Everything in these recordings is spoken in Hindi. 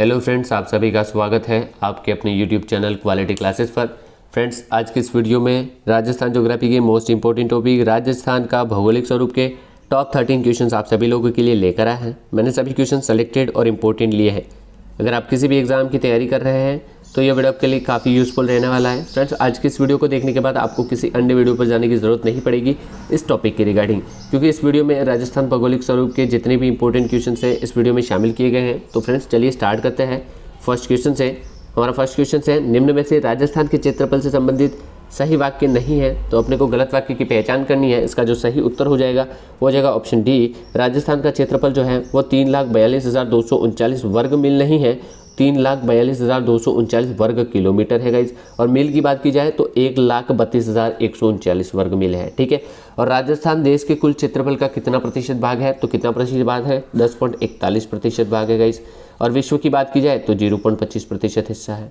हेलो फ्रेंड्स, आप सभी का स्वागत है आपके अपने यूट्यूब चैनल क्वालिटी क्लासेस पर। फ्रेंड्स, आज के इस वीडियो में राजस्थान ज्योग्राफी के मोस्ट इंपॉर्टेंट टॉपिक राजस्थान का भौगोलिक स्वरूप के टॉप 13 क्वेश्चंस आप सभी लोगों के लिए लेकर आए हैं। मैंने सभी क्वेश्चन सेलेक्टेड और इम्पोर्टेंट लिए हैं। अगर आप किसी भी एग्जाम की तैयारी कर रहे हैं तो ये वीडियो आपके लिए काफ़ी यूजफुल रहने वाला है। फ्रेंड्स, आज की इस वीडियो को देखने के बाद आपको किसी अन्य वीडियो पर जाने की ज़रूरत नहीं पड़ेगी इस टॉपिक के रिगार्डिंग, क्योंकि इस वीडियो में राजस्थान भौगोलिक स्वरूप के जितने भी इंपॉर्टेंट क्वेश्चन है इस वीडियो में शामिल किए गए हैं। तो फ्रेंड्स, चलिए स्टार्ट करते हैं। फर्स्ट क्वेश्चन से हमारा फर्स्ट क्वेश्चन है, निम्न में से राजस्थान के क्षेत्रफल से संबंधित सही वाक्य नहीं है। तो अपने को गलत वाक्य की पहचान करनी है। इसका जो सही उत्तर हो जाएगा वो हो जाएगा ऑप्शन डी। राजस्थान का क्षेत्रफल जो है वो 3,42,239 वर्ग मील नहीं है, 3,42,239 वर्ग किलोमीटर है गाइज। और मील की बात की जाए तो 1,32,139 वर्ग मील है, ठीक है। और राजस्थान देश के कुल क्षेत्रफल का कितना प्रतिशत भाग है? तो कितना प्रतिशत भाग है? 10.41% भाग है गाइज। और विश्व की बात की जाए तो 0.25% हिस्सा है।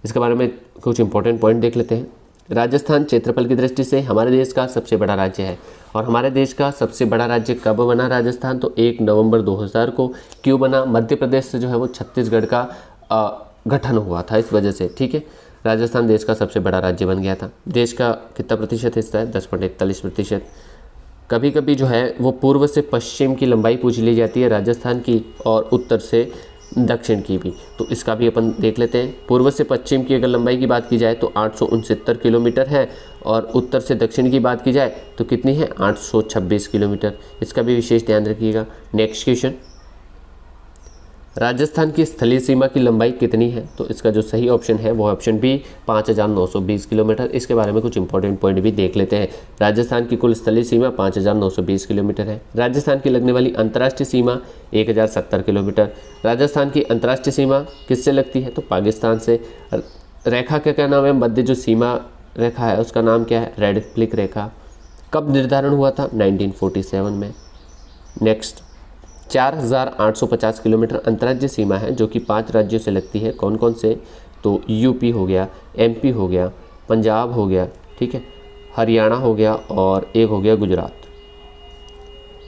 इसके बारे में कुछ इंपॉर्टेंट पॉइंट देख लेते हैं। राजस्थान क्षेत्रफल की दृष्टि से हमारे देश का सबसे बड़ा राज्य है। और हमारे देश का सबसे बड़ा राज्य कब बना राजस्थान? तो 1 नवंबर 2000 को। क्यों बना? मध्य प्रदेश से जो है वो छत्तीसगढ़ का गठन हुआ था, इस वजह से, ठीक है। राजस्थान देश का सबसे बड़ा राज्य बन गया था। देश का कितना प्रतिशत हिस्सा है? 10.41%। कभी कभी जो है वो पूर्व से पश्चिम की लंबाई पूछ ली जाती है राजस्थान की, और उत्तर से दक्षिण की भी। तो इसका भी अपन देख लेते हैं। पूर्व से पश्चिम की अगर लंबाई की बात की जाए तो 869 किलोमीटर है, और उत्तर से दक्षिण की बात की जाए तो कितनी है? 826 किलोमीटर। इसका भी विशेष ध्यान रखिएगा। नेक्स्ट क्वेश्चन, राजस्थान की स्थलीय सीमा की लंबाई कितनी है? तो इसका जो सही ऑप्शन है वो ऑप्शन बी, 5,920 किलोमीटर। इसके बारे में कुछ इंपॉर्टेंट पॉइंट भी देख लेते हैं। राजस्थान की कुल स्थलीय सीमा 5,920 किलोमीटर है। राजस्थान की लगने वाली अंतर्राष्ट्रीय सीमा 1,070 किलोमीटर। राजस्थान की अंतर्राष्ट्रीय सीमा किससे लगती है? तो पाकिस्तान से। रेखा का क्या नाम है? मध्य जो सीमा रेखा है उसका नाम क्या है? रेड फ्लिक रेखा। कब निर्धारण हुआ था? 1947 में। नेक्स्ट, 4,850 किलोमीटर अंतर्राज्यीय सीमा है जो कि 5 राज्यों से लगती है। कौन कौन से? तो यूपी हो गया, एमपी हो गया, पंजाब हो गया, ठीक है, हरियाणा हो गया, और एक हो गया गुजरात।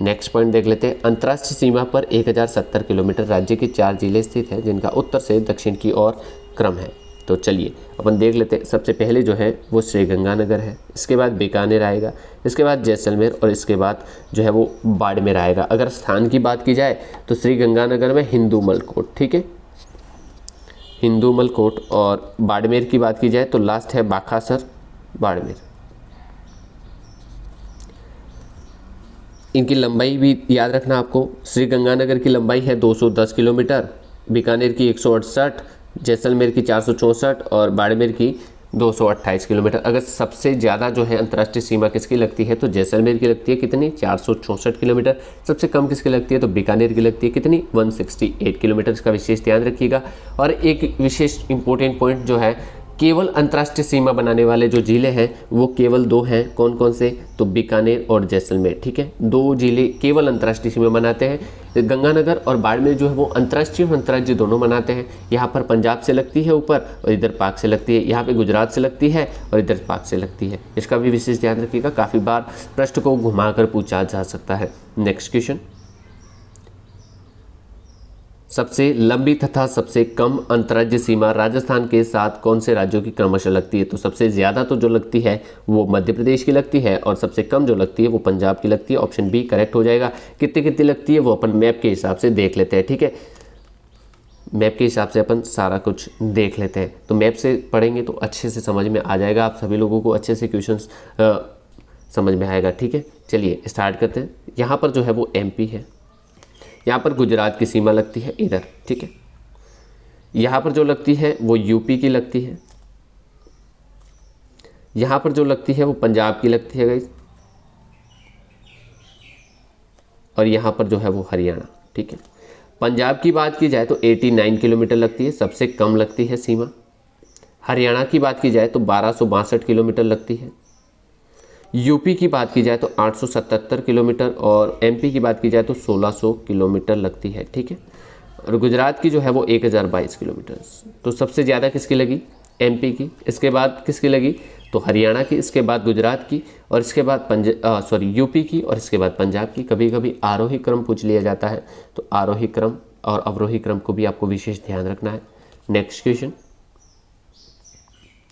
नेक्स्ट पॉइंट देख लेते हैं। अंतर्राष्ट्रीय सीमा पर 1,070 किलोमीटर राज्य के 4 जिले स्थित हैं जिनका उत्तर से दक्षिण की ओर क्रम है। तो चलिए अपन देख लेते हैं। सबसे पहले जो है वो श्रीगंगानगर है, इसके बाद बीकानेर आएगा, इसके बाद जैसलमेर, और इसके बाद जो है वो बाड़मेर आएगा। अगर स्थान की बात की जाए तो श्रीगंगानगर में हिंदूमल कोट, ठीक है, हिंदूमल कोट। और बाड़मेर की बात की जाए तो लास्ट है बाखासर, बाड़मेर। इनकी लंबाई भी याद रखना आपको। श्रीगंगानगर की लंबाई है 210 किलोमीटर, बीकानेर की 168, जैसलमेर की 464 और बाड़मेर की 228 किलोमीटर। अगर सबसे ज़्यादा जो है अंतर्राष्ट्रीय सीमा किसकी लगती है तो जैसलमेर की लगती है, कितनी? 464 किलोमीटर। सबसे कम किसकी लगती है तो बीकानेर की लगती है, कितनी? 168 किलोमीटर। इसका विशेष ध्यान रखिएगा। और एक विशेष इंपॉर्टेंट पॉइंट जो है, केवल अंतर्राष्ट्रीय सीमा बनाने वाले जो जिले हैं वो केवल 2 हैं। कौन कौन से? तो बीकानेर और जैसलमेर, ठीक है। 2 जिले केवल अंतर्राष्ट्रीय सीमा बनाते हैं। गंगानगर और बाड़मेर जो है वो अंतर्राष्ट्रीय और अंतर्राज्यीय दोनों बनाते हैं। यहाँ पर पंजाब से लगती है ऊपर, और इधर पाक से लगती है। यहाँ पे गुजरात से लगती है और इधर पाक से लगती है। इसका भी विशेष ध्यान रखिएगा। काफ़ी बार प्रश्न को घुमाकर पूछा जा सकता है। नेक्स्ट क्वेश्चन, सबसे लंबी तथा सबसे कम अंतर्राज्यीय सीमा राजस्थान के साथ कौन से राज्यों की क्रमशः लगती है? तो सबसे ज़्यादा तो जो लगती है वो मध्य प्रदेश की लगती है, और सबसे कम जो लगती है वो पंजाब की लगती है। ऑप्शन बी करेक्ट हो जाएगा। कितनी कितनी लगती है वो अपन मैप के हिसाब से देख लेते हैं, ठीक है। मैप के हिसाब से अपन सारा कुछ देख लेते हैं। तो मैप से पढ़ेंगे तो अच्छे से समझ में आ जाएगा, आप सभी लोगों को अच्छे से क्वेश्चन समझ में आएगा, ठीक है। चलिए स्टार्ट करते हैं। यहाँ पर जो है वो एमपी है, यहाँ पर गुजरात की सीमा लगती है इधर, ठीक है। यहाँ पर जो लगती है वो यूपी की लगती है, यहाँ पर जो लगती है वो पंजाब की लगती है गाइस, और यहाँ पर जो है वो हरियाणा, ठीक है। पंजाब की बात की जाए तो 89 किलोमीटर लगती है, सबसे कम लगती है सीमा। हरियाणा की बात की जाए तो 1262 किलोमीटर लगती है। यूपी की बात की जाए तो 877 किलोमीटर, और एमपी की बात की जाए तो 1600 किलोमीटर लगती है, ठीक है। और गुजरात की जो है वो 1022 किलोमीटर। तो सबसे ज़्यादा किसकी लगी? एमपी की। इसके बाद किसकी लगी? तो हरियाणा की, इसके बाद गुजरात की, और इसके बाद यूपी की, और इसके बाद पंजाब की। कभी कभी आरोही क्रम पूछ लिया जाता है, तो आरोही क्रम और अवरोही क्रम को भी आपको विशेष ध्यान रखना है। नेक्स्ट क्वेश्चन,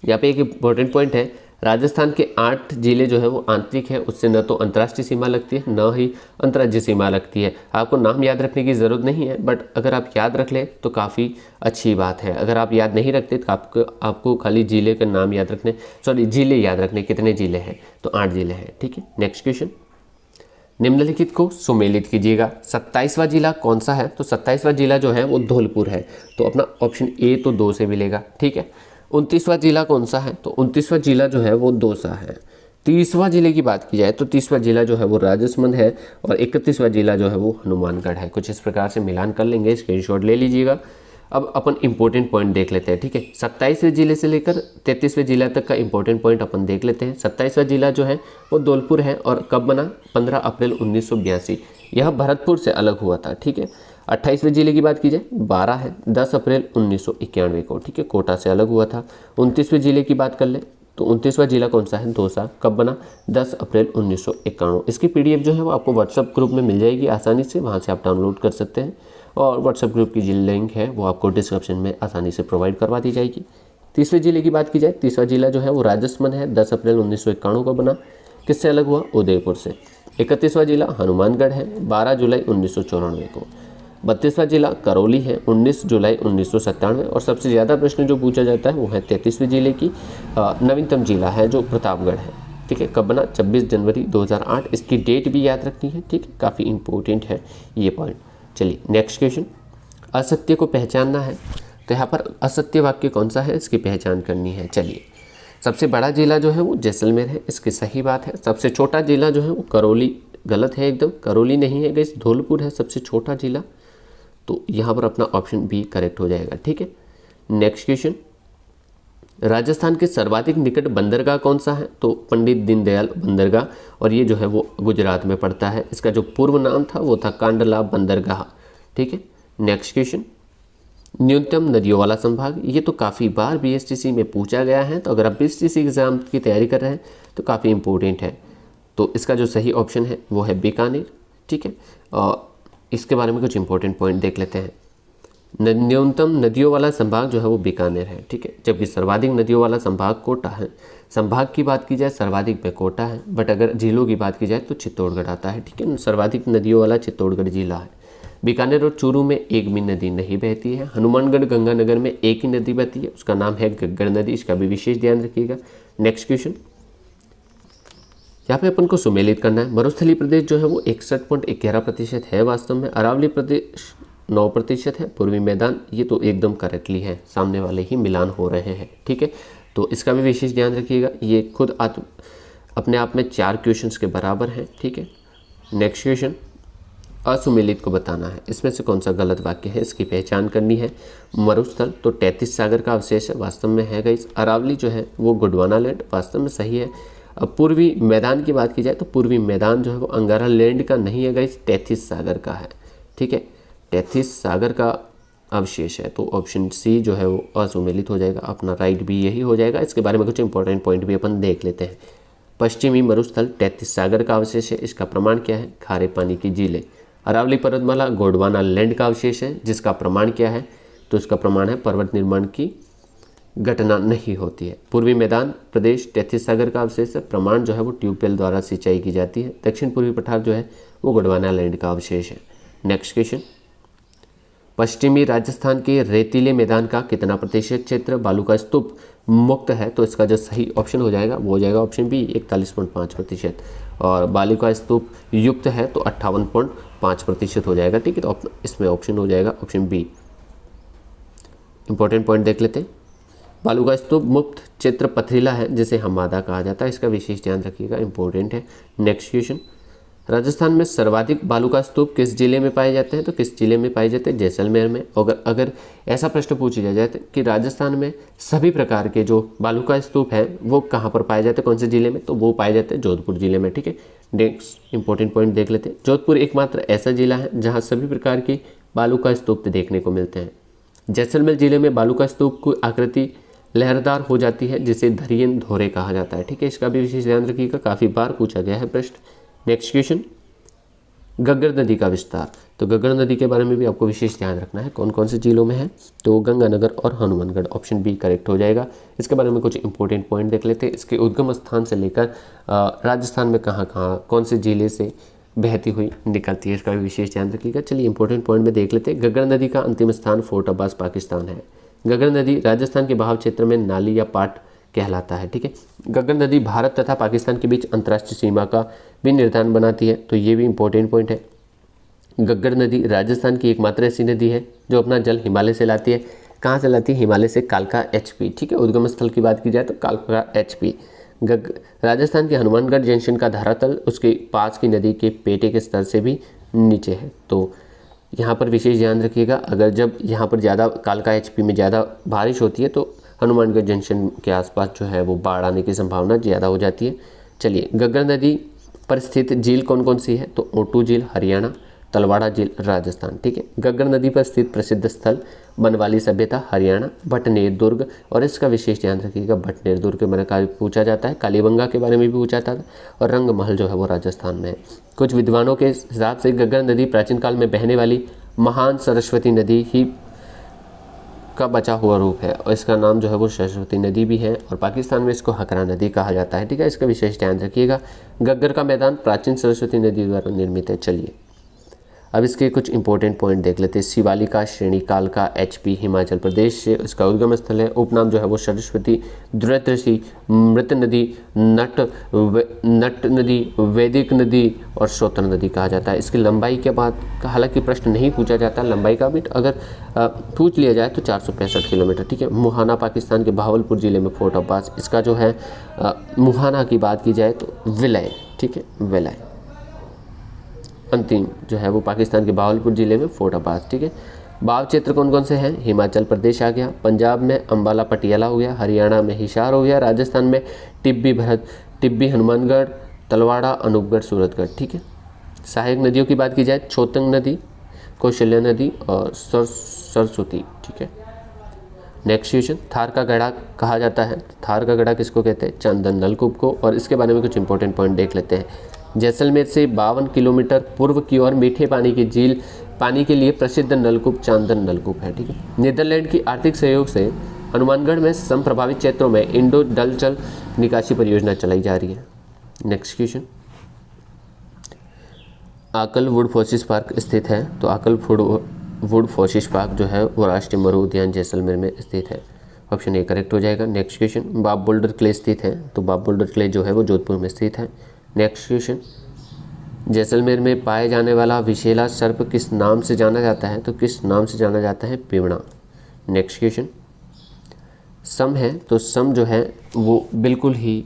यहाँ पे एक इम्पोर्टेंट पॉइंट है, राजस्थान के 8 जिले जो है वो आंतरिक है, उससे न तो अंतर्राष्ट्रीय सीमा लगती है न ही अंतर्राज्यीय सीमा लगती है। आपको नाम याद रखने की ज़रूरत नहीं है, बट अगर आप याद रख लें तो काफ़ी अच्छी बात है। अगर आप याद नहीं रखते तो आपको खाली जिले का नाम याद रखने, जिले याद रखने, कितने जिले हैं, तो 8 जिले हैं, ठीक है। नेक्स्ट क्वेश्चन, निम्नलिखित को सुमेलित कीजिएगा। 27वां जिला कौन सा है, तो 27वां जिला जो है वो धौलपुर है, तो अपना ऑप्शन ए तो 2 से मिलेगा, ठीक है। 29वां जिला कौन सा है, तो 29वां जिला जो है वो दौसा है। 30वां जिले की बात की जाए तो 30वां जिला जो है वो राजसमंद है, और 31वां जिला जो है वो हनुमानगढ़ है। कुछ इस प्रकार से मिलान कर लेंगे, स्क्रीनशॉट ले लीजिएगा। अब अपन इंपॉर्टेंट पॉइंट देख लेते हैं, ठीक है। 27वें जिले से लेकर 33वें जिला तक का इंपॉर्टेंट पॉइंट अपन देख लेते हैं। 27वां जिला जो है वो धौलपुर है, और कब बना, 15 अप्रैल 1982। यह भरतपुर से अलग हुआ था, ठीक है। 28वें जिले की बात की जाए 12 है, 10 अप्रैल 1991 को, ठीक है, कोटा से अलग हुआ था। 29वें जिले की बात कर ले तो 29वां जिला कौन सा है, दौसा, कब बना, 10 अप्रैल 1991। इसकी पीडीएफ जो है वो आपको व्हाट्सएप ग्रुप में मिल जाएगी आसानी से, वहाँ से आप डाउनलोड कर सकते हैं, और व्हाट्सएप ग्रुप की जो लिंक है वो आपको डिस्क्रिप्शन में आसानी से प्रोवाइड करवा दी जाएगी। 30वें जिले की बात की जाए, 30वां जिला जो है वो राजसमंद है, 10 अप्रैल 1991 को बना, किससे अलग हुआ, उदयपुर से। 31वां जिला हनुमानगढ़ है, 12 जुलाई 1994 को। 32वां जिला करौली है, 19 जुलाई 1997। और सबसे ज़्यादा प्रश्न जो पूछा जाता है वो है 33वें जिले की, नवीनतम जिला है जो प्रतापगढ़ है, ठीक है, कब बना, 26 जनवरी 2008। इसकी डेट भी याद रखनी है, ठीक है, काफ़ी इंपॉर्टेंट है ये पॉइंट। चलिए नेक्स्ट क्वेश्चन, असत्य को पहचानना है, तो यहाँ पर असत्य वाक्य कौन सा है, इसकी पहचान करनी है। चलिए, सबसे बड़ा जिला जो है वो जैसलमेर है, इसकी सही बात है। सबसे छोटा जिला जो है वो करौली, गलत है एकदम, करौली नहीं है गाइस, धौलपुर है सबसे छोटा जिला, तो यहाँ पर अपना ऑप्शन बी करेक्ट हो जाएगा, ठीक है। नेक्स्ट क्वेश्चन, राजस्थान के सर्वाधिक निकट बंदरगाह कौन सा है, तो पंडित दीनदयाल बंदरगाह, और ये जो है वो गुजरात में पड़ता है। इसका जो पूर्व नाम था वो था कांडला बंदरगाह, ठीक है। नेक्स्ट क्वेश्चन, न्यूनतम नदियों वाला संभाग, ये तो काफ़ी बार बीएसटीसी में पूछा गया है, तो अगर आप बीएसटीसी एग्जाम की तैयारी कर रहे हैं तो काफ़ी इंपॉर्टेंट है। तो इसका जो सही ऑप्शन है वो है बीकानेर, ठीक है। और इसके बारे में कुछ इंपॉर्टेंट पॉइंट देख लेते हैं। न्यूनतम नदियों वाला संभाग जो है वो बीकानेर है, ठीक है, जबकि सर्वाधिक नदियों वाला संभाग कोटा है। संभाग की बात की जाए सर्वाधिक में कोटा है, बट अगर जिलों की बात की जाए तो चित्तौड़गढ़ आता है, ठीक है। सर्वाधिक नदियों वाला चित्तौड़गढ़ जिला है। बीकानेर और चूरू में एक भी नदी नहीं बहती है। हनुमानगढ़ गंगानगर में एक ही नदी बहती है, उसका नाम है गग्गर नदी, इसका भी विशेष ध्यान रखिएगा। नेक्स्ट क्वेश्चन, यहाँ पे अपन को सुमेलित करना है। मरुस्थलीय प्रदेश जो है वो 61.11% है वास्तव में, अरावली प्रदेश 9% है, पूर्वी मैदान ये तो एकदम करेक्टली है, सामने वाले ही मिलान हो रहे हैं, ठीक है। तो इसका भी विशेष ध्यान रखिएगा, ये खुद अपने आप में 4 क्वेश्चंस के बराबर हैं, ठीक है। नेक्स्ट क्वेश्चन, असुमेलित को बताना है, इसमें से कौन सा गलत वाक्य है, इसकी पहचान करनी है। मरुस्थल तो 33 सागर का अवशेष है, वास्तव में है गाइस। अरावली जो है वो गोंडवाना लैंड, वास्तव में सही है। अब पूर्वी मैदान की बात की जाए तो पूर्वी मैदान जो है वो अंगारा लैंड का नहीं है गाइस, 33 सागर का है, ठीक है, 33 सागर का अवशेष है, तो ऑप्शन सी जो है वो असुमेलित हो जाएगा, अपना राइट भी यही हो जाएगा। इसके बारे में कुछ इंपॉर्टेंट पॉइंट भी अपन देख लेते हैं। पश्चिमी मरुस्थल 33 सागर का अवशेष है, इसका प्रमाण क्या है, खारे पानी की झीलें। अरावली पर्वतमाला गोंडवाना लैंड का अवशेष है, जिसका प्रमाण क्या है, तो इसका प्रमाण है पर्वत निर्माण की घटना नहीं होती है। पूर्वी मैदान प्रदेश 33 सागर का अवशेष है, प्रमाण जो है वो ट्यूबवेल द्वारा सिंचाई की जाती है। दक्षिण पूर्वी पठार जो है वो गोंडवाना लैंड का अवशेष है। नेक्स्ट क्वेश्चन, पश्चिमी राजस्थान के रेतीले मैदान का कितना प्रतिशत क्षेत्र बालू का स्तूप मुक्त है, तो इसका जो सही ऑप्शन हो जाएगा वो हो जाएगा ऑप्शन बी 41.5%, और बालू का स्तूप युक्त है तो 58.5% हो जाएगा, ठीक है। तो इसमें ऑप्शन हो जाएगा ऑप्शन बी। इंपॉर्टेंट पॉइंट देख लेते हैं। बालू का स्तूप मुक्त क्षेत्र पथरीला है, जिसे हमादा कहा जाता है, इसका विशेष ध्यान रखिएगा, इंपॉर्टेंट है। नेक्स्ट क्वेश्चन, राजस्थान में सर्वाधिक बालू का स्तूप किस जिले में पाए जाते हैं, तो किस जिले में पाए जाते हैं, जैसलमेर में। अगर ऐसा प्रश्न पूछ लिया जाए कि राजस्थान में सभी प्रकार के जो बालू का स्तूप है वो कहाँ पर पाए जाते हैं, कौन से जिले में, तो वो पाए जाते हैं जोधपुर जिले में, ठीक है। नेक्स्ट इंपॉर्टेंट पॉइंट देख लेते हैं। जोधपुर एकमात्र ऐसा जिला है जहाँ सभी प्रकार के बालू का स्तूप देखने को मिलते हैं। जैसलमेर जिले में बालू का स्तूप की आकृति लहरदार हो जाती है, जिसे धरियन धोरे कहा जाता है, ठीक है। इसका भी विशेष ध्यान रखिएगा, काफ़ी बार पूछा गया है प्रश्न। नेक्स्ट क्वेश्चन, घग्गर नदी का विस्तार, तो घग्गर नदी के बारे में भी आपको विशेष ध्यान रखना है, कौन कौन से जिलों में है, तो गंगानगर और हनुमानगढ़, ऑप्शन बी करेक्ट हो जाएगा। इसके बारे में कुछ इंपॉर्टेंट पॉइंट देख लेते हैं। इसके उद्गम स्थान से लेकर राजस्थान में कहाँ कहाँ कौन से जिले से बहती हुई निकलती है, इसका भी विशेष ध्यान रखिएगा। चलिए इंपॉर्टेंट पॉइंट में देख लेते हैं। घग्गर नदी का अंतिम स्थान फोर्ट अब्बास पाकिस्तान है। घग्गर नदी राजस्थान के बहाव क्षेत्र में नाली या पाट कहलाता है, ठीक है। घग्गर नदी भारत तथा पाकिस्तान के बीच अंतर्राष्ट्रीय सीमा का भी निर्धारण बनाती है, तो ये भी इंपॉर्टेंट पॉइंट है। घग्गर नदी राजस्थान की एकमात्र ऐसी नदी है जो अपना जल हिमालय से लाती है। कहाँ से लाती है? हिमालय से। कालका HP, ठीक है। उद्गम स्थल की बात की जाए तो कालका HP। राजस्थान के हनुमानगढ़ जंक्शन का धरातल उसके पास की नदी के पेटे के स्तर से भी नीचे है, तो यहाँ पर विशेष ध्यान रखिएगा। अगर जब यहाँ पर ज़्यादा कालका HP में ज़्यादा बारिश होती है तो हनुमानगढ़ जंक्शन के आसपास जो है वो बाढ़ आने की संभावना ज़्यादा हो जाती है। चलिए, घग्गर नदी पर स्थित झील कौन कौन सी है? तो ओटू झील हरियाणा, तलवाड़ा झील राजस्थान, ठीक है। घग्गर नदी पर स्थित प्रसिद्ध स्थल बनवाली सभ्यता हरियाणा, भटनेर दुर्ग, और इसका विशेष ध्यान रखिएगा, भटनेर दुर्ग के बारे में पूछा जाता है। कालीबंगा के बारे में भी पूछा जाता है, और रंग महल जो है वो राजस्थान में है। कुछ विद्वानों के हिसाब से घग्गर नदी प्राचीन काल में बहने वाली महान सरस्वती नदी ही का बचा हुआ रूप है, और इसका नाम जो है वो सरस्वती नदी भी है, और पाकिस्तान में इसको हकरा नदी कहा जाता है, ठीक है। इसका विशेष ध्यान रखिएगा। घग्गर का मैदान प्राचीन सरस्वती नदी द्वारा निर्मित है। चलिए अब इसके कुछ इंपॉर्टेंट पॉइंट देख लेते हैं। शिवालिका श्रेणी कालका HP हिमाचल प्रदेश से इसका उद्गम स्थल है। उपनाम जो है वो सरस्वती, द्रतृषि, मृत नदी, नट नदी, वैदिक नदी और सोतर नदी कहा जाता है। इसकी लंबाई के बाद हालांकि प्रश्न नहीं पूछा जाता लंबाई का, बट अगर पूछ लिया जाए तो 465 किलोमीटर, ठीक है। मुहाना पाकिस्तान के बहावलपुर जिले में फोर्ट अब्बास, इसका जो है मुहाना की बात की जाए तो विलय, ठीक है, विलय अंतिम जो है वो पाकिस्तान के बहावलपुर जिले में फोर्ट अब्बास, ठीक है। बाव क्षेत्र कौन कौन से हैं? हिमाचल प्रदेश आ गया, पंजाब में अम्बाला पटियाला हो गया, हरियाणा में हिसार हो गया, राजस्थान में टिब्बी भरत, टिब्बी हनुमानगढ़, तलवाड़ा, अनूपगढ़, सूरतगढ़, ठीक है। सहायक नदियों की बात की जाए, छोतंग नदी, कौशल्या नदी और सरस्वती, ठीक है। नेक्स्ट क्वेश्चन, थार का गढ़ा कहा जाता है। थार का गढ़ा किसको कहते हैं? चंदन नलकूप को, और इसके बारे में कुछ इंपॉर्टेंट पॉइंट देख लेते हैं। जैसलमेर से 52 किलोमीटर पूर्व की ओर मीठे पानी की झील पानी के लिए प्रसिद्ध नलकूप चांदन नलकूप है, ठीक है। नीदरलैंड की आर्थिक सहयोग से हनुमानगढ़ में संप्रभावित क्षेत्रों में इंडो डल जल निकासी परियोजना चलाई जा रही है। नेक्स्ट क्वेश्चन, आकल वुड फोसिस पार्क स्थित है, तो आकल वुड फोसिस पार्क जो है वो राष्ट्रीय मरु उद्यान जैसलमेर में स्थित है, ऑप्शन ए करेक्ट हो जाएगा। नेक्स्ट क्वेश्चन, बाब बोल्डर क्ले स्थित है, तो बाब बोल्डर क्ले जो है वो जोधपुर में स्थित है। नेक्स्ट क्वेश्चन, जैसलमेर में पाए जाने वाला विशेला सर्प किस नाम से जाना जाता है? तो किस नाम से जाना जाता है? पीवड़ा। नेक्स्ट क्वेश्चन, सम है, तो सम जो है वो बिल्कुल ही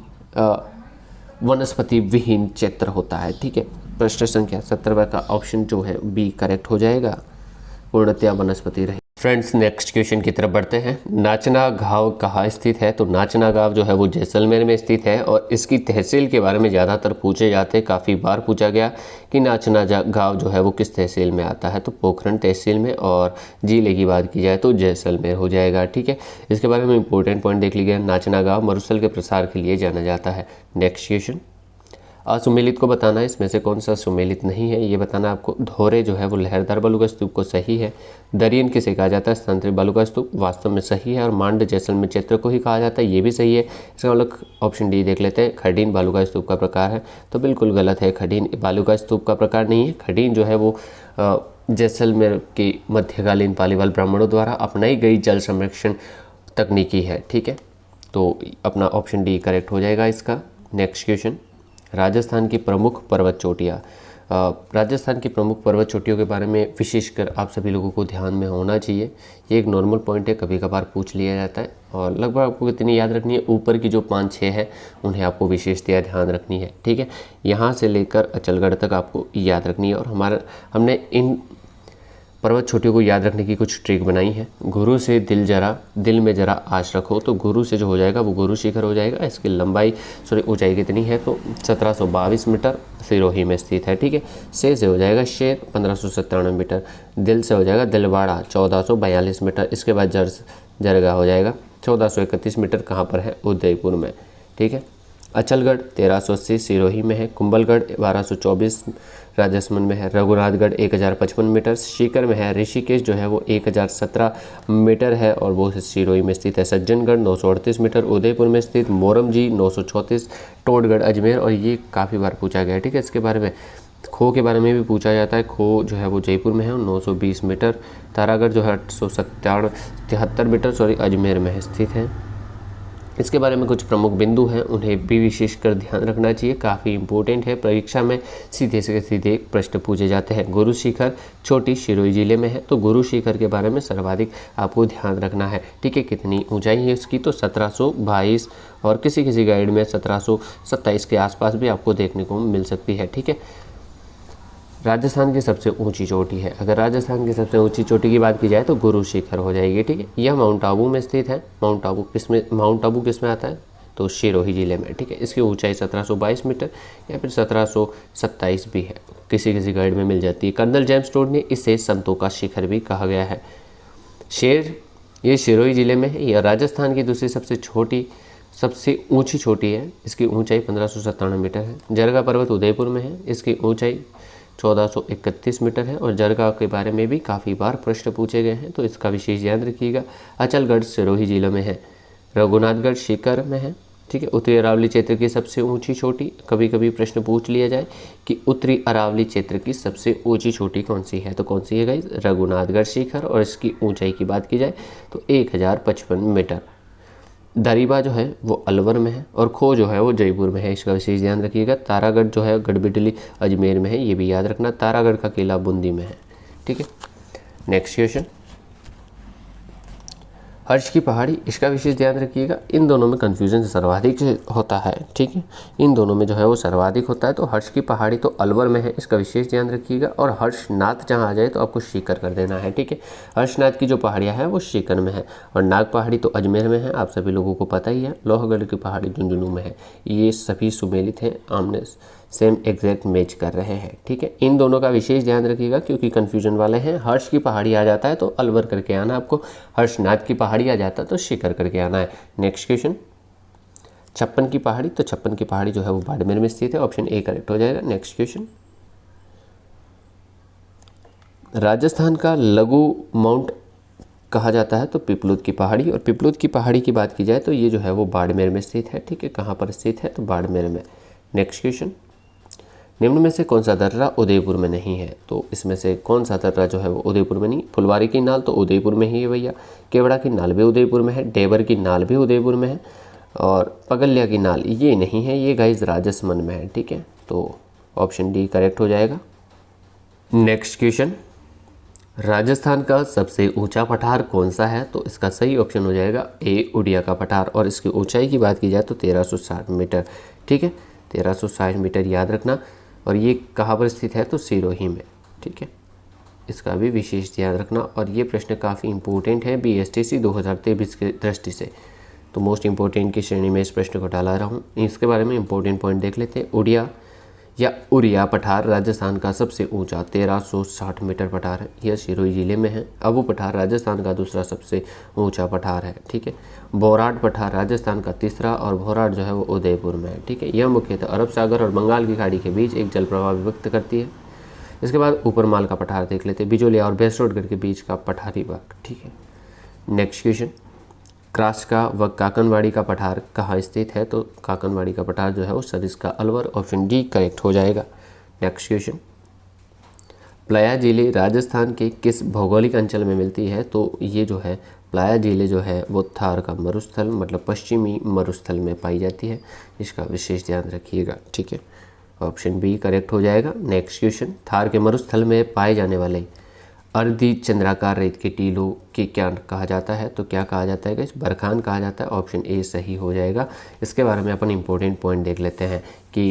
वनस्पति विहीन क्षेत्र होता है, ठीक है। प्रश्न संख्या 17 का ऑप्शन जो है बी करेक्ट हो जाएगा, पूर्णतया वनस्पति रही। फ्रेंड्स, नेक्स्ट क्वेश्चन की तरफ बढ़ते हैं। नाचना गांव कहाँ स्थित है? तो नाचना गांव जो है वो जैसलमेर में स्थित है, और इसकी तहसील के बारे में ज़्यादातर पूछे जाते हैं। काफ़ी बार पूछा गया कि नाचना गांव जो है वो किस तहसील में आता है, तो पोखरण तहसील में, और जिले की बात की जाए तो जैसलमेर हो जाएगा, ठीक है। इसके बारे में इंपॉर्टेंट पॉइंट देख लीजिए। नाचना गाँव मरुस्थल के प्रसार के लिए जाना जाता है। नेक्स्ट क्वेश्चन, असुमेलित को बताना है, इसमें से कौन सा सुमेलित नहीं है ये बताना आपको। धोरे जो है वो लहरदार बालू का स्तूप को सही है। दरियन किसे कहा जाता है? स्थानांतरित बालू का स्तूप, वास्तव में सही है। और मांड जैसलमेर क्षेत्र को ही कहा जाता है, ये भी सही है। इसका मतलब ऑप्शन डी देख लेते हैं। खडीन बालू का स्तूप का प्रकार है, तो बिल्कुल गलत है। खडीन बालू का स्तूप का प्रकार नहीं है। खडीन जो है वो जैसलमेर की मध्यकालीन पालीवाल ब्राह्मणों द्वारा अपनाई गई जल संरक्षण तकनीकी है, ठीक है। तो अपना ऑप्शन डी करेक्ट हो जाएगा इसका। नेक्स्ट क्वेश्चन, राजस्थान की प्रमुख पर्वत चोटियाँ। राजस्थान की प्रमुख पर्वत चोटियों के बारे में विशेषकर आप सभी लोगों को ध्यान में होना चाहिए। ये एक नॉर्मल पॉइंट है, कभी कभार पूछ लिया जाता है, और लगभग आपको कितनी याद रखनी है? ऊपर की जो 5-6 है उन्हें आपको विशेषतया ध्यान रखनी है, ठीक है। यहाँ से लेकर अचलगढ़ तक आपको याद रखनी है, और हमने इन पर्वत चोटियों को याद रखने की कुछ ट्रिक बनाई है। गुरु से दिल में जरा आश रखो, तो गुरु से जो हो जाएगा वो गुरु शिखर हो जाएगा। इसकी ऊंचाई कितनी है? तो 1722 मीटर सिरोही में स्थित है, ठीक है। से हो जाएगा शेर 1597 मीटर। दिल से हो जाएगा दिलवाड़ा 1442 मीटर। इसके बाद जरगा हो जाएगा 1431 मीटर। कहाँ पर है? उदयपुर में, ठीक है। अचलगढ़ 1380 सिरोही में है। कुंभलगढ़ 1224 राजसमंद में है। रघुनाथगढ़ 1055 मीटर सीकर में है। ऋषिकेश जो है वो 1017 मीटर है और वो सिरोही में स्थित है। सज्जनगढ़ 938 मीटर उदयपुर में स्थित। मोरमजी 934 टोडगढ़ अजमेर, और ये काफ़ी बार पूछा गया है, ठीक है। इसके बारे में खो के बारे में भी पूछा जाता है। खो जो है वो जयपुर में है 920 मीटर। तारागढ़ जो है 873 मीटर अजमेर में स्थित है। इसके बारे में कुछ प्रमुख बिंदु हैं, उन्हें भी विशेषकर ध्यान रखना चाहिए, काफ़ी इंपॉर्टेंट है। परीक्षा में सीधे से सीधे प्रश्न पूछे जाते हैं। गुरु शिखर छोटी सिरोही जिले में है, तो गुरु शिखर के बारे में सर्वाधिक आपको ध्यान रखना है, ठीक है। कितनी ऊंचाई है इसकी, तो 1722, और किसी किसी गाइड में 1727 के आसपास भी आपको देखने को मिल सकती है, ठीक है। राजस्थान की सबसे ऊंची चोटी है, अगर राजस्थान की सबसे ऊंची चोटी की बात की जाए तो गुरु शिखर हो जाएगी, ठीक है। यह माउंट आबू में स्थित है। माउंट आबू किस में आता है, तो सिरोही जिले में, ठीक है। इसकी ऊंचाई 1722 मीटर या फिर 1727 भी है, किसी किसी गाइड में मिल जाती है। कर्नल जेम्स टोड ने इसे संतों का शिखर भी कहा गया है। ये सिरोही जिले में है। यह राजस्थान की दूसरी सबसे ऊंची चोटी है। इसकी ऊंचाई 1597 मीटर है। जरगा पर्वत उदयपुर में है, इसकी ऊंचाई 1431 मीटर है, और जरगा के बारे में भी काफ़ी बार प्रश्न पूछे गए हैं, तो इसका विशेष ध्यान रखिएगा। अचलगढ़ सिरोही जिले में है। रघुनाथगढ़ सीकर में है, ठीक है। उत्तरी अरावली क्षेत्र की सबसे ऊंची चोटी, कभी कभी प्रश्न पूछ लिया जाए कि उत्तरी अरावली क्षेत्र की सबसे ऊंची चोटी कौन सी है, तो कौन सी है गाइस, रघुनाथगढ़ शिखर, और इसकी ऊंचाई की बात की जाए तो 1055 मीटर। दरीबा जो है वो अलवर में है, और खो जो है वो जयपुर में है, इसका विशेष ध्यान रखिएगा। तारागढ़ जो है गढ़बिडली अजमेर में है, ये भी याद रखना। तारागढ़ का किला बूंदी में है, ठीक है। नेक्स्ट क्वेश्चन, हर्ष की पहाड़ी, इसका विशेष ध्यान रखिएगा। इन दोनों में कन्फ्यूजन सर्वाधिक होता है, ठीक है। इन दोनों में जो है वो सर्वाधिक होता है, तो हर्ष की पहाड़ी तो अलवर में है, इसका विशेष ध्यान रखिएगा। और हर्षनाथ जहाँ आ जाए तो आपको सीकर कर देना है, ठीक है। हर्षनाथ की जो पहाड़ियाँ हैं वो सीकर में है, और नाग पहाड़ी तो अजमेर में है, आप सभी लोगों को पता ही है। लोहगढ़ की पहाड़ी झुंझुनू में है। ये सभी सुमेलित हैं, आमने सेम एग्जैक्ट मैच कर रहे हैं, ठीक है। इन दोनों का विशेष ध्यान रखिएगा क्योंकि कन्फ्यूजन वाले हैं। हर्ष की पहाड़ी आ जाता है तो अलवर करके आना आपको, हर्षनाथ की पहाड़ी आ जाता है तो सीकर करके आना है। नेक्स्ट क्वेश्चन, 56 की पहाड़ी, तो 56 की पहाड़ी जो है वो बाड़मेर में स्थित है, ऑप्शन ए करेक्ट हो जाएगा। नेक्स्ट क्वेश्चन, राजस्थान का लघु माउंट कहा जाता है तो पिपलूद की पहाड़ी, और पिपलूद की पहाड़ी की बात की जाए तो ये जो है वो बाड़मेर में स्थित है, ठीक है। कहाँ पर स्थित है, तो बाड़मेर में। नेक्स्ट क्वेश्चन, निम्न में से कौन सा दर्रा उदयपुर में नहीं है, तो इसमें से कौन सा दर्रा जो है वो उदयपुर में नहीं। फुलवारी की नाल तो उदयपुर में ही है भैया। केवड़ा की नाल भी उदयपुर में है। डेबर की नाल भी उदयपुर में है, और पगलिया की नाल ये नहीं है, ये गाइस राजसमंद में है, ठीक है। तो ऑप्शन डी करेक्ट हो जाएगा। नेक्स्ट क्वेश्चन, राजस्थान का सबसे ऊंचा पठार कौन सा है, तो इसका सही ऑप्शन हो जाएगा ए उड़िया का पठार, और इसकी ऊंचाई की बात की जाए तो 1360 मीटर, ठीक है। 1360 मीटर याद रखना, और ये कहाँ पर स्थित है, तो सिरोही में, ठीक है। इसका भी विशेष ध्यान रखना, और ये प्रश्न काफ़ी इंपॉर्टेंट है BSTC 2023 के दृष्टि से, तो मोस्ट इंपॉर्टेंट की श्रेणी में इस प्रश्न को डाला रहा हूँ। इसके बारे में इंपॉर्टेंट पॉइंट देख लेते हैं। उड़िया पठार राजस्थान का सबसे ऊंचा 1360 मीटर पठार है, यह सिरोही जिले में है। अबू पठार राजस्थान का दूसरा सबसे ऊंचा पठार है, ठीक है। बोराट पठार राजस्थान का तीसरा, और भोराट जो है वो उदयपुर में है, ठीक है। यह मुख्यतः अरब सागर और बंगाल की खाड़ी के बीच एक जल प्रवाह व्यक्त करती है। इसके बाद ऊपरमाल का पठार देख लेते हैं, बिजोलिया और बेसरोडगढ़ के बीच का पठारी भाग, ठीक है। नेक्स्ट क्वेश्चन, क्रास्का व काकनवाड़ी का पठार कहाँ स्थित है, तो काकनवाड़ी का पठार जो है वो Sariska Alwar, option D correct हो जाएगा। नेक्स्ट क्वेश्चन, प्लाया झीलें राजस्थान के किस भौगोलिक अंचल में मिलती है, तो ये जो है प्लाया झीलें जो है वो थार का मरुस्थल मतलब पश्चिमी मरुस्थल में पाई जाती है, इसका विशेष ध्यान रखिएगा, ठीक है। ऑप्शन बी करेक्ट हो जाएगा। नेक्स्ट क्वेश्चन, थार के मरुस्थल में पाए जाने वाले अर्धी चंद्राकार रेत के टीलों के क्या कहा जाता है, तो क्या कहा जाता है गाइस, बरखान कहा जाता है, ऑप्शन ए सही हो जाएगा। इसके बारे में अपन इंपॉर्टेंट पॉइंट देख लेते हैं कि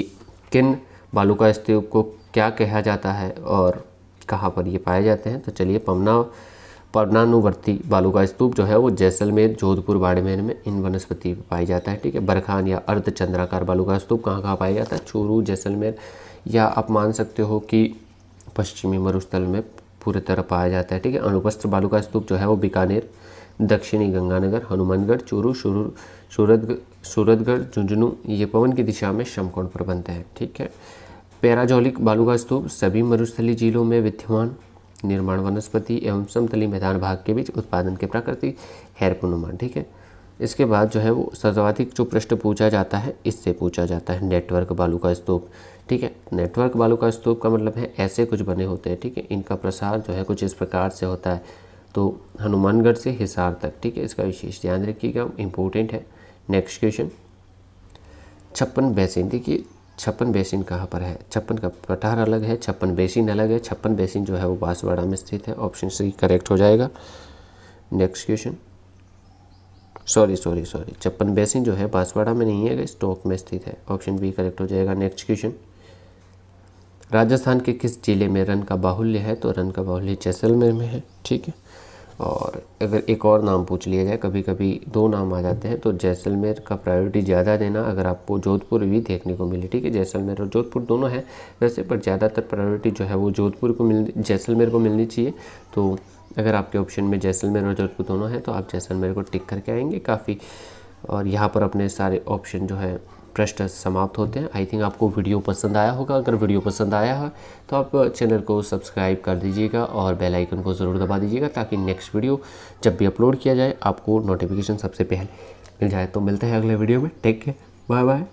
किन बालुका स्तूप को क्या कहा जाता है और कहाँ पर ये पाए जाते हैं। तो चलिए, पवनानुवर्ती बालुका स्तूप जो है वो जैसलमेर, जोधपुर, बाड़मेर में इन वनस्पति पाई जाता है, ठीक है। बरखान या अर्ध चंद्राकार बालुका स्तूप कहाँ कहाँ पाया जाता है, चूरू, जैसलमेर, या आप मान सकते हो कि पश्चिमी मरुस्थल में पूरी तरह पाया जाता है, ठीक है। अनुपस्थ बालुका स्तूप जो है वो बीकानेर, दक्षिणी गंगानगर, हनुमानगढ़, चूरू, सूरतगढ़, झुंझुनू ये पवन की दिशा में समकोण पर बनते हैं। ठीक है। पैराजोलिक बालू का स्तूप सभी मरुस्थलीय झीलों में विद्यमान, निर्माण वनस्पति एवं समतली मैदान भाग के बीच उत्पादन के प्राकृतिक हैरपुनुमान। ठीक है। इसके बाद जो है वो सर्वाधिक जो प्रश्न पूछा जाता है इससे पूछा जाता है नेटवर्क बालू का स्तूप। ठीक है। नेटवर्क बालू का स्तूप का मतलब है ऐसे कुछ बने होते हैं। ठीक है। इनका प्रसार जो है कुछ इस प्रकार से होता है, तो हनुमानगढ़ से हिसार तक। ठीक है। इसका विशेष ध्यान रखिएगा, इंपॉर्टेंट है। Next question, 56 basin. देखिए 56 बेसिन कहाँ पर है? 56 का पठार अलग है, 56 बेसिन अलग है। 56 बेसिन जो है वो बांसवाड़ा में स्थित है। ऑप्शन सी करेक्ट हो जाएगा। नेक्स्ट क्वेश्चन, सॉरी 56 बेसिन जो है बांसवाड़ा में नहीं है, स्टोक में स्थित है। ऑप्शन बी करेक्ट हो जाएगा। नेक्स्ट क्वेश्चन, राजस्थान के किस जिले में रन का बाहुल्य है? तो रन का बाहुल्य जैसलमेर में है। ठीक है। और अगर एक और नाम पूछ लिया जाए, कभी कभी दो नाम आ जाते हैं, तो जैसलमेर का प्रायोरिटी ज़्यादा देना अगर आपको जोधपुर भी देखने को मिले। ठीक है। जैसलमेर और जोधपुर दोनों हैं वैसे, पर ज़्यादातर प्रायोरिटी जो है वो जैसलमेर को मिलनी चाहिए। तो अगर आपके ऑप्शन में जैसलमेर और जोधपुर दोनों हैं तो आप जैसलमेर को टिक करके आएंगे काफ़ी। और यहाँ पर अपने सारे ऑप्शन जो है प्रश्न समाप्त होते हैं। आई थिंक आपको वीडियो पसंद आया होगा। अगर वीडियो पसंद आया है तो आप चैनल को सब्सक्राइब कर दीजिएगा और बेल आइकन को ज़रूर दबा दीजिएगा, ताकि नेक्स्ट वीडियो जब भी अपलोड किया जाए आपको नोटिफिकेशन सबसे पहले मिल जाए। तो मिलते हैं अगले वीडियो में। Take care, bye bye.